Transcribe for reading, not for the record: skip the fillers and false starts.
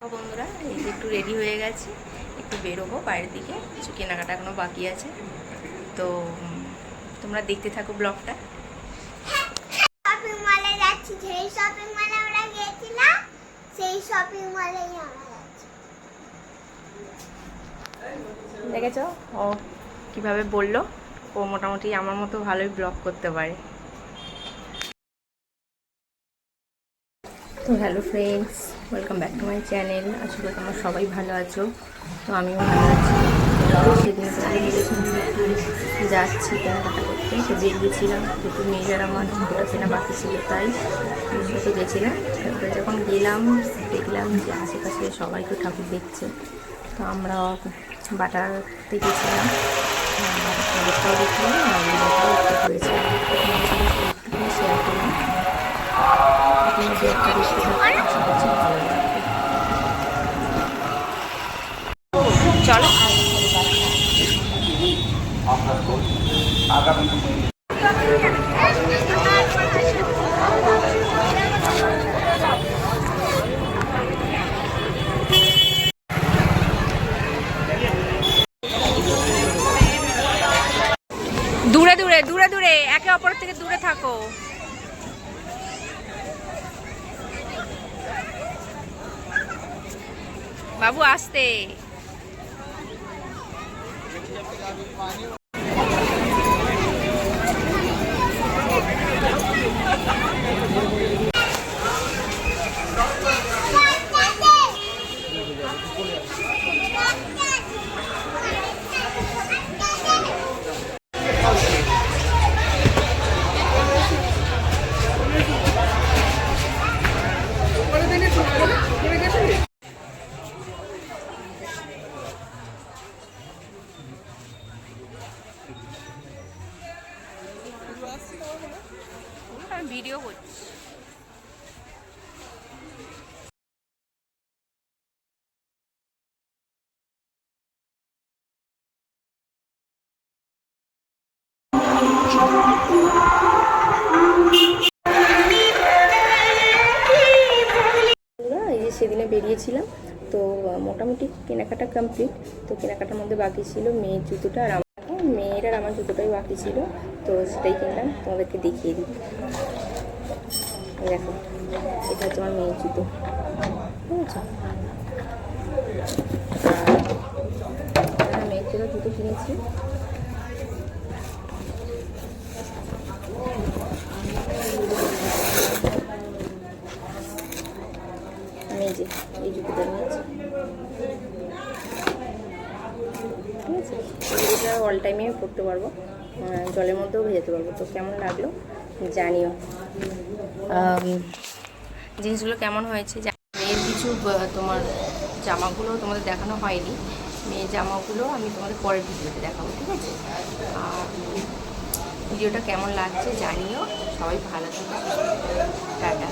বন্ধুরা এই যে একটু রেডি হয়ে গেছে, একটু বেরোবো বাইরের দিকে, কিছু কেনাকাটা এখনো বাকি আছে। তো তোমরা দেখতে থাকো ব্লগটা। শপিং মলে যাচ্ছি, যেই শপিং মলে আমরা গিয়েছিলাম সেই শপিং মলেই আমরা যাচ্ছি। দেখেছো ও কিভাবে বললো, ও মোটামুটি আমার মতো ভালোই ব্লগ করতে পারে। তো hello friends, welcome back to my channel. আশা করি তোমরা সবাই ভালো আছো। তো আমিও ভালো আছি। সেদিন যাচ্ছি কেনাকাটা করতে, তো বেরিয়েছিলাম যেহেতু মেয়েরা আমার ঠাকুরটা কেনা বাকি ছিল, তাই সাথে গেছিলাম। তারপরে যখন গেলাম দেখলাম যে আশেপাশে সবাই তো ঠাকুর দেখছে, তো আমরা বাটাতে গেছিলাম, ঠাকুরটাও দেখলাম আর মেয়েটাও একটু করেছিলাম। শেয়ার করলাম, চলো। দূরে দূরে দূরে দূরে একে অপর থেকে দূরে থাকো। বাবু আসতে। ভিডিও করছি। এই যে সেদিনে বেরিয়েছিলাম, তো মোটামুটি কেনাকাটা কমপ্লিট। তো কেনাকাটার মধ্যে বাকি ছিল মেয়ের জুতোটা, আর মেয়ের আর আমার জুতোটাই বাকি ছিল, তো সেটাই কিনলাম। তোমাদেরকে দেখিয়ে দিই। দেখো, এটা হচ্ছে আমার মেয়ের জুতো, ঠিক আছে। আর মেয়ের জন্য জুতো কিনেছি। আমি এই জুতোটা নিয়েছি, ঠিক আছে। এটা অল টাইমে পরতে পারবো, জলের মধ্যেও ভেজাতে পারবো। তো কেমন লাগলো জানিও, জিনিসগুলো কেমন হয়েছে। মেয়ের কিছু তোমার জামাগুলো তোমাদের দেখানো হয়নি, মেয়ের জামাগুলো আমি তোমাদের পরের ভিডিওতে দেখাবো, ঠিক আছে। আর ভিডিওটা কেমন লাগছে জানিও। সবাই ভালো থাকবে, টাটা।